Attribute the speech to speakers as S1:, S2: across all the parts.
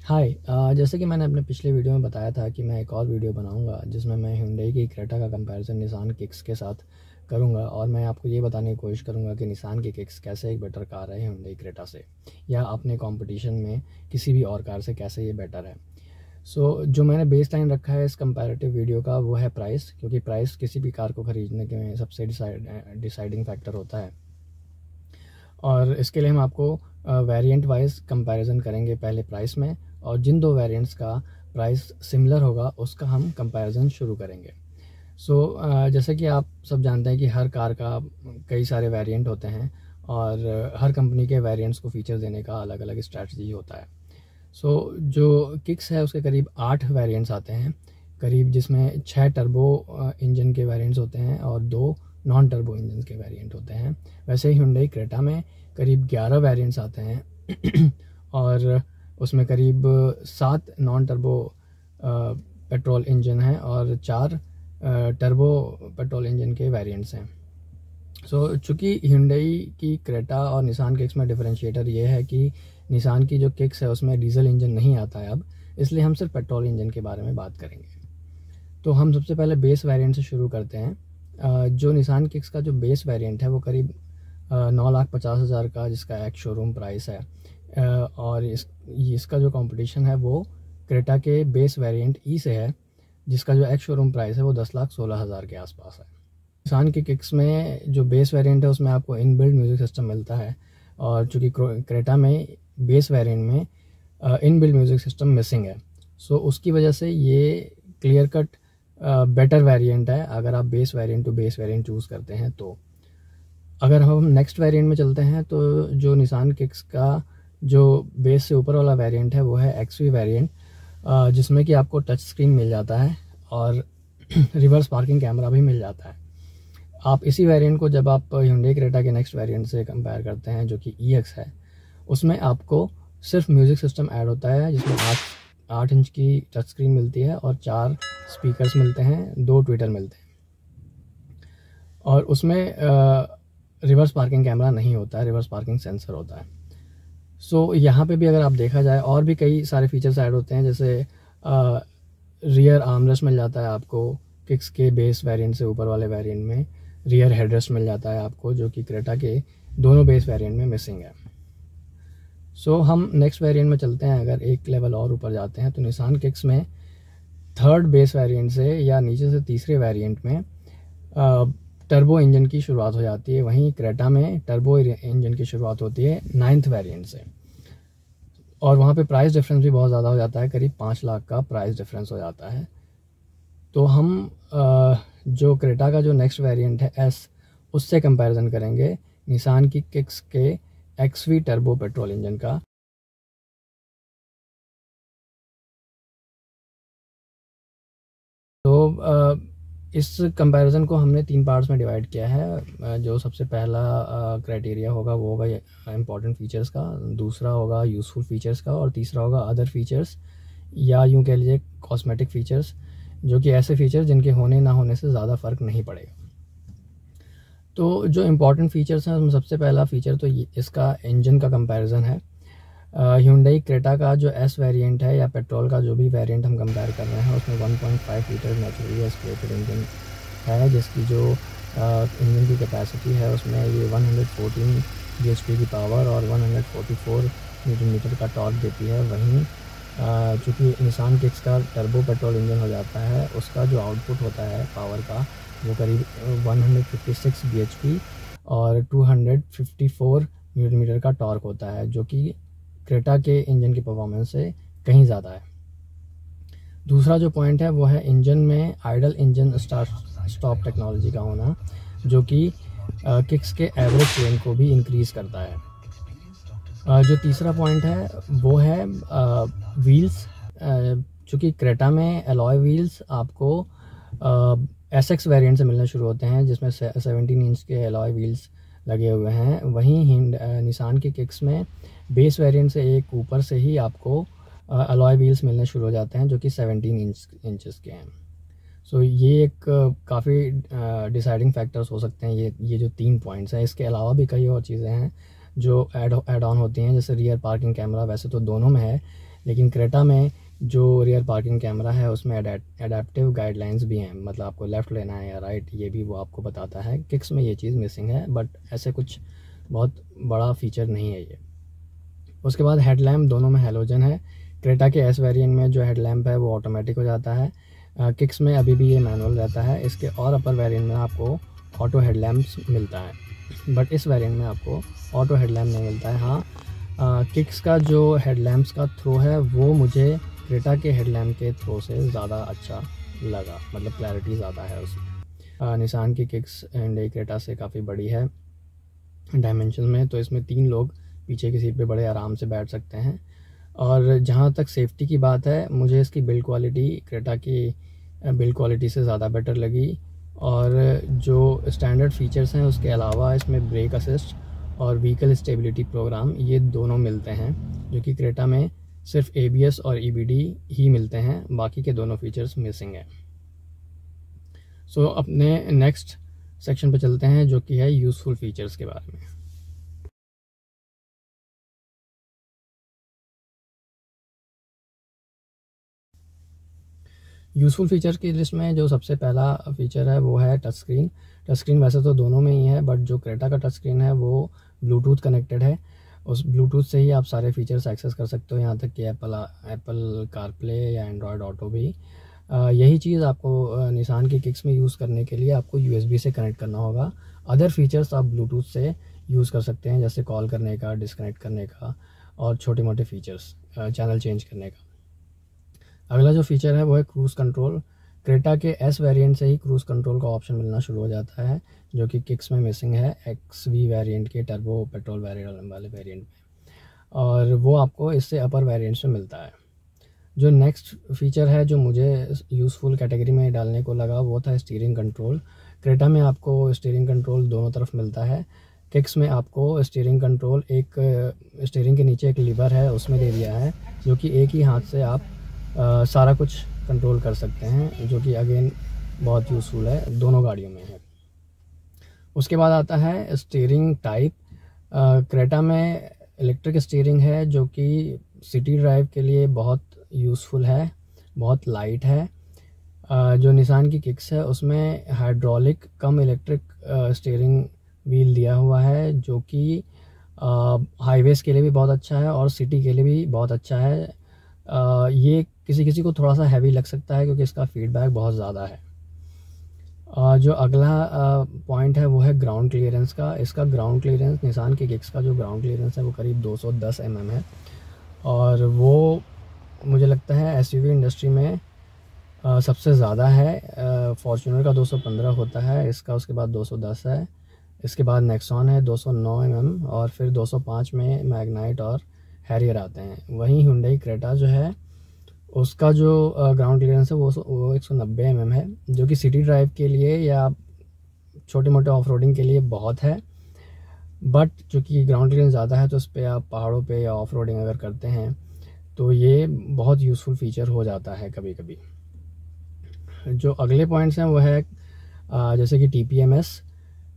S1: हाय। जैसे कि मैंने अपने पिछले वीडियो में बताया था कि मैं एक और वीडियो बनाऊंगा जिसमें मैं Hyundai की क्रेटा का कंपैरिजन निसान किक्स के साथ करूंगा और मैं आपको ये बताने की कोशिश करूंगा कि निसान की किक्स कैसे एक बेटर कार है Hyundai क्रेटा से, या अपने कंपटीशन में किसी भी और कार से कैसे ये बेटर है। जो मैंने बेस लाइन रखा है इस कंपैरेटिव वीडियो का वो है प्राइस, क्योंकि प्राइस किसी भी कार को ख़रीदने के में सबसे डिसाइडिंग फैक्टर होता है। और इसके लिए हम आपको वेरिएंट वाइज कंपैरिजन करेंगे पहले प्राइस में, और जिन दो वेरिएंट्स का प्राइस सिमिलर होगा उसका हम कंपैरिजन शुरू करेंगे। जैसे कि आप सब जानते हैं कि हर कार का कई सारे वेरिएंट होते हैं और हर कंपनी के वेरिएंट्स को फीचर देने का अलग अलग स्ट्रैटेजी होता है। जो किक्स है उसके करीब 8 वेरिएंट्स आते हैं करीब, जिसमें 6 टर्बो इंजन के वेरिएंट्स होते हैं और 2 नॉन टर्बो इंजन के वेरिएंट होते हैं। वैसे ही Hyundai क्रेटा में करीब 11 वेरिएंट्स आते हैं और उसमें करीब 7 नॉन टर्बो पेट्रोल इंजन हैं और 4 टर्बो पेट्रोल इंजन के वेरिएंट्स हैं। चूँकि Hyundai की क्रेटा और निसान किक्स में डिफरेंशिएटर ये है कि निसान की जो किक्स है उसमें डीजल इंजन नहीं आता है अब, इसलिए हम सिर्फ पेट्रोल इंजन के बारे में बात करेंगे। तो हम सबसे पहले बेस वेरिएंट से शुरू करते हैं। जो निसान किक्स का जो बेस वेरिएंट है वो करीब 9,50,000 का, जिसका एक शोरूम प्राइस है। और इसका जो कंपटीशन है वो क्रेटा के बेस वेरिएंट ई से है, जिसका जो एक शोरूम प्राइस है वो 10,16,000 के आसपास है। निसान की किक्स में जो बेस वेरिएंट है उसमें आपको इनबिल्ट म्यूज़िक सिस्टम मिलता है, और चूँकि क्रेटा में बेस वेरिएंट में इनबिल्ट म्यूज़िक सिस्टम मिसिंग है, उसकी वजह से ये क्लियर कट बेटर वेरिएंट है अगर आप base variant to base variant choose करते हैं। तो अगर हम नेक्स्ट वेरिएंट में चलते हैं तो जो निसान किक्स का जो बेस से ऊपर वाला वेरिएंट है वो है एक्सवी वेरिएंट, जिसमें कि आपको टच स्क्रीन मिल जाता है और रिवर्स पार्किंग कैमरा भी मिल जाता है। आप इसी वेरिएंट को जब आप Hyundai क्रेटा के नेक्स्ट वेरिएंट से कंपेयर करते हैं जो कि EX है, उसमें आपको सिर्फ म्यूज़िक सिस्टम ऐड होता है, जिसमें 8 इंच की टच स्क्रीन मिलती है और 4 स्पीकर्स मिलते हैं, 2 ट्विटर मिलते हैं, और उसमें रिवर्स पार्किंग कैमरा नहीं होता है, रिवर्स पार्किंग सेंसर होता है। यहाँ पे भी अगर आप देखा जाए और भी कई सारे फीचर्स ऐड होते हैं, जैसे रियर आर्मरेस्ट मिल जाता है आपको किक्स के बेस वेरिएंट से ऊपर वाले वेरिएंट में, रियर हेडरेस्ट मिल जाता है आपको, जो कि क्रेटा के दोनों बेस वेरिएंट में मिसिंग है। हम नेक्स्ट वेरिएंट में चलते हैं। अगर एक लेवल और ऊपर जाते हैं तो निसान किक्स में थर्ड बेस वेरिएंट से या नीचे से तीसरे वेरिएंट में टर्बो इंजन की शुरुआत हो जाती है, वहीं क्रेटा में टर्बो इंजन की शुरुआत होती है 9th वेरिएंट से, और वहाँ पे प्राइस डिफरेंस भी बहुत ज़्यादा हो जाता है, करीब 5 लाख का प्राइस डिफरेंस हो जाता है। तो हम जो क्रेटा का जो नेक्स्ट वेरिएंट है S, उससे कंपैरिजन करेंगे निसान की किक्स के एक्सवी टर्बो पेट्रोल इंजन का। इस कंपैरिजन को हमने 3 पार्ट्स में डिवाइड किया है। जो सबसे पहला क्राइटेरिया होगा वो होगा इम्पॉर्टेंट फीचर्स का, दूसरा होगा यूज़फुल फीचर्स का, और तीसरा होगा अदर फीचर्स, या यूँ कह लीजिए कॉस्मेटिक फीचर्स, जो कि ऐसे फीचर्स जिनके होने ना होने से ज़्यादा फ़र्क नहीं पड़ेगा। तो जो इम्पॉर्टेंट फीचर्स हैं उसमें सबसे पहला फीचर तो इसका इंजन का कंपैरिजन है। Hyundai क्रेटा का जो S वेरिएंट है या पेट्रोल का जो भी वेरिएंट हम कंपेयर कर रहे हैं उसमें 1.5 लीटर नेचुरली एस्पिरेटेड इंजन है, जिसकी जो इंजन की कैपेसिटी है उसमें ये 114 bhp की पावर और 144 न्यूटन मीटर का टॉर्क देती है। वहीं चूँकि निसान किक्स का टर्बो पेट्रोल इंजन हो जाता है, उसका जो आउटपुट होता है पावर का वो करीब 156 bhp और 254 न्यूटन मीटर का टॉर्क होता है, जो कि क्रेटा के इंजन की परफॉर्मेंस से कहीं ज़्यादा है। दूसरा जो पॉइंट है वो है इंजन में idle engine start stop technology का होना, जो कि किक्स के एवरेज ट्रेन को भी इंक्रीज़ करता है। जो तीसरा पॉइंट है वो है व्हील्स। चूँकि क्रेटा में एलॉय व्हील्स आपको SX वेरिएंट से मिलना शुरू होते हैं, जिसमें 17 इंच के एलॉय व्हील्स लगे हुए हैं। वहीं निसान के किक्स में बेस वेरिएंट से एक ऊपर से ही आपको अलॉय व्हील्स मिलने शुरू हो जाते हैं, जो कि 17 इंचेस के हैं। ये एक काफ़ी डिसाइडिंग फैक्टर्स हो सकते हैं, ये जो 3 पॉइंट्स हैं। इसके अलावा भी कई और चीज़ें हैं जो ऐड ऑन होती हैं, जैसे रियर पार्किंग कैमरा वैसे तो दोनों में है, लेकिन क्रेटा में जो रियर पार्किंग कैमरा है उसमें एडेप्टिव गाइडलाइंस भी हैं, मतलब आपको लेफ़्ट लेना है या राइट, ये भी वो आपको बताता है। किक्स में ये चीज़ मिसिंग है, बट ऐसे कुछ बहुत बड़ा फीचर नहीं है ये। उसके बाद हेडलैम्प दोनों में हैलोजन है। क्रेटा के एस वेरिएंट में जो हेडलैम्प है वो ऑटोमेटिक हो जाता है, किक्स में अभी भी ये मैनुअल रहता है। इसके और अपर वेरिएंट में आपको ऑटो हेडलैम्प्स मिलता है, बट इस वेरिएंट में आपको ऑटो हेडलैम्प नहीं मिलता है। हाँ, किक्स का जो हेडलैम्प्स का थ्रो है वो मुझे क्रेटा के हेडलैम्प के थ्रो से ज़्यादा अच्छा लगा, मतलब क्लैरिटी ज़्यादा है उसमें। निसान की किक्स Hyundai क्रेटा से काफ़ी बड़ी है डायमेंशन में, तो इसमें 3 लोग पीछे की सीट पे बड़े आराम से बैठ सकते हैं। और जहाँ तक सेफ्टी की बात है, मुझे इसकी बिल्ड क्वालिटी क्रेटा की बिल्ड क्वालिटी से ज़्यादा बेटर लगी। और जो स्टैंडर्ड फीचर्स हैं उसके अलावा इसमें ब्रेक असिस्ट और व्हीकल स्टेबिलिटी प्रोग्राम ये दोनों मिलते हैं, जो कि क्रेटा में सिर्फ ABS और EBD ही मिलते हैं, बाकी के दोनों फीचर्स मिसिंग हैं। सो अपने नेक्स्ट सेक्शन पे चलते हैं, जो कि है यूज़फुल फीचर्स के बारे में। यूज़फुल फीचर की लिस्ट में जो सबसे पहला फीचर है वो है टच स्क्रीन। टच स्क्रीन वैसे तो दोनों में ही है, बट जो क्रेटा का टच स्क्रीन है वो ब्लूटूथ कनेक्टेड है। उस ब्लूटूथ से ही आप सारे फीचर्स एक्सेस कर सकते हो, यहाँ तक कि एप्पल कारप्ले या एंड्रॉयड ऑटो भी। यही चीज़ आपको निसान की किक्स में यूज़ करने के लिए आपको USB से कनेक्ट करना होगा। अदर फीचर्स आप ब्लूटूथ से यूज़ कर सकते हैं, जैसे कॉल करने का, डिस्कनेक्ट करने का और छोटे मोटे फीचर्स, चैनल चेंज करने का। अगला जो फीचर है वो है क्रूज़ कंट्रोल। क्रेटा के S वेरिएंट से ही क्रूज़ कंट्रोल का ऑप्शन मिलना शुरू हो जाता है, जो कि किक्स में मिसिंग है XV वेरिएंट के टर्बो पेट्रोल वेरिएंट वाले वेरिएंट में, और वो आपको इससे अपर वेरिएंट में मिलता है। जो नेक्स्ट फीचर है जो मुझे यूज़फुल कैटेगरी में डालने को लगा वो था स्टीयरिंग कंट्रोल। क्रेटा में आपको स्टीयरिंग कंट्रोल दोनों तरफ मिलता है, किक्स में आपको स्टीयरिंग कंट्रोल एक स्टीयरिंग के नीचे एक लीवर है उसमें दे दिया है, जो कि एक ही हाथ से आप सारा कुछ कंट्रोल कर सकते हैं, जो कि अगेन बहुत यूज़फुल है, दोनों गाड़ियों में है। उसके बाद आता है स्टीयरिंग टाइप। क्रेटा में इलेक्ट्रिक स्टीयरिंग है, जो कि सिटी ड्राइव के लिए बहुत यूज़फुल है, बहुत लाइट है। जो निसान की किक्स है उसमें हाइड्रोलिक कम इलेक्ट्रिक स्टीयरिंग व्हील दिया हुआ है, जो कि हाईवेज़ के लिए भी बहुत अच्छा है और सिटी के लिए भी बहुत अच्छा है। ये किसी किसी को थोड़ा सा हैवी लग सकता है क्योंकि इसका फीडबैक बहुत ज़्यादा है। जो अगला पॉइंट है वो है ग्राउंड क्लियरेंस का। इसका ग्राउंड क्लियरेंस, निसान के किक्स का जो ग्राउंड क्लियरेंस है वो करीब 210 mm है, और वो मुझे लगता है SUV इंडस्ट्री में सबसे ज़्यादा है। फॉर्च्यूनर का 215 होता है, इसका उसके बाद 210 है, इसके बाद नेक्सॉन है 209 mm, और फिर 205 में मैग्नाइट और हैरियर आते हैं। वहीं Hyundai क्रेटा जो है उसका जो ग्राउंड क्लियरेंस है वो 190 mm है, जो कि सिटी ड्राइव के लिए या छोटे मोटे ऑफ रोडिंग के लिए बहुत है, बट जो कि ग्राउंड क्लियरेंस ज़्यादा है तो उस पर आप पहाड़ों पे या ऑफ रोडिंग अगर करते हैं तो ये बहुत यूज़फुल फीचर हो जाता है कभी कभी। जो अगले पॉइंट्स हैं वो है जैसे कि TPMS,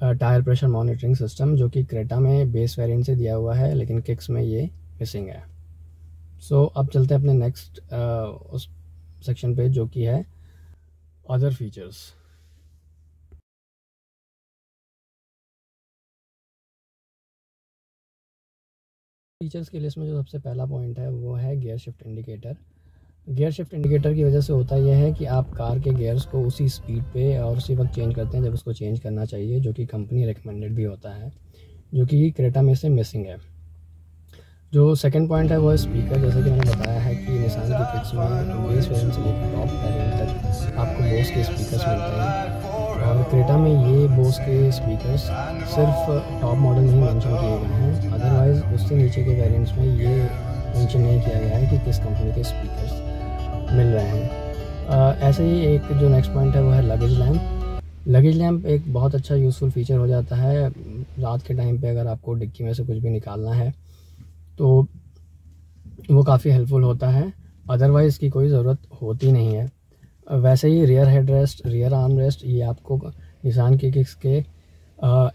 S1: tyre pressure monitoring system, जो कि क्रेटा में बेस वेरिएंट से दिया हुआ है, लेकिन किक्स में ये मिसिंग है। सो अब चलते हैं अपने नेक्स्ट उस सेक्शन पे, जो कि है अदर फीचर्स। फीचर्स की लिस्ट में जो सबसे पहला पॉइंट है वो है gear shift indicator. Gear shift indicator की वजह से होता यह है कि आप कार के गियर्स को उसी स्पीड पे और उसी वक्त चेंज करते हैं जब उसको चेंज करना चाहिए, जो कि कंपनी रिकमेंडेड भी होता है, जो कि क्रेटा में से मिसिंग है। जो सेकंड पॉइंट है वो है स्पीकर। जैसे कि मैंने बताया है कि निसान की किक्स में बेस वेरिएंट से लेकर टॉप वेरिएंट तक आपको बोस के स्पीकर्स मिलते हैं, और क्रेटा में ये बोस के स्पीकर्स सिर्फ टॉप मॉडल नहीं मेंशन किए गए हैं, अदरवाइज़ उससे नीचे के वेरिएंट्स में ये मेंशन नहीं किया गया है कि किस कंपनी के स्पीकर्स मिल रहे हैं। ऐसे ही एक जो नेक्स्ट पॉइंट है वो है लगेज लैम्प। लगेज लैम्प एक बहुत अच्छा यूज़फुल फीचर हो जाता है रात के टाइम पे, अगर आपको डिक्की में से कुछ भी निकालना है तो वो काफ़ी हेल्पफुल होता है, अदरवाइज़ इसकी कोई ज़रूरत होती नहीं है। वैसे ही rear head rest, rear arm rest, ये आपको निसान की किक्स के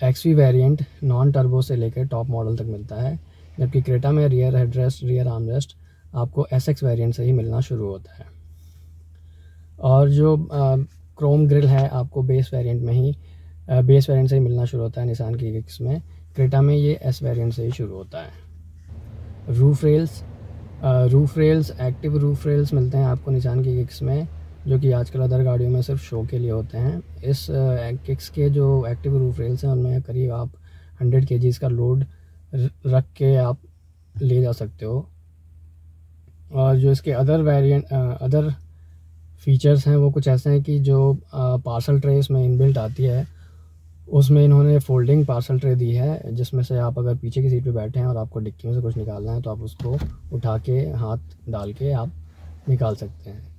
S1: XV वेरिएंट नॉन टर्बो से लेकर टॉप मॉडल तक मिलता है, जबकि क्रेटा में rear head rest, rear arm rest आपको SX वेरिएंट से ही मिलना शुरू होता है। और जो क्रोम ग्रिल है आपको बेस वेरिएंट से ही मिलना शुरू होता है निसान की किक्स में। क्रेटा में ये S वेरिएंट से ही शुरू होता है। Roof rails active roof rails मिलते हैं आपको निसान की किक्स में, जो कि आजकल अदर गाड़ियों में सिर्फ शो के लिए होते हैं। इस किक्स के जो एक्टिव रूफ रेल्स हैं उनमें करीब आप 100 kg का लोड रख के आप ले जा सकते हो। और जो इसके अदर फीचर्स हैं वो कुछ ऐसे हैं कि जो पार्सल ट्रे इसमें इनबिल्ट आती है उसमें इन्होंने फोल्डिंग पार्सल ट्रे दी है, जिसमें से आप अगर पीछे की सीट पे बैठे हैं और आपको डिक्की में से कुछ निकालना है तो आप उसको उठा के हाथ डाल के आप निकाल सकते हैं।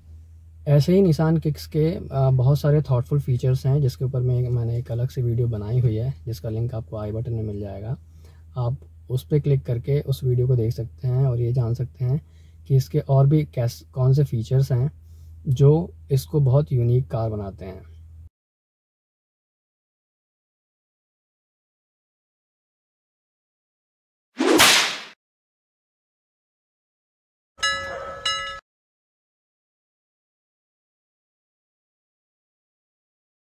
S1: ऐसे ही निसान किक्स के बहुत सारे थॉटफुल फीचर्स हैं जिसके ऊपर मैंने एक अलग से वीडियो बनाई हुई है, जिसका लिंक आपको आई बटन में मिल जाएगा। आप उस पर क्लिक करके उस वीडियो को देख सकते हैं और ये जान सकते हैं कि इसके और भी कौन से फीचर्स हैं जो इसको बहुत यूनिक कार बनाते हैं।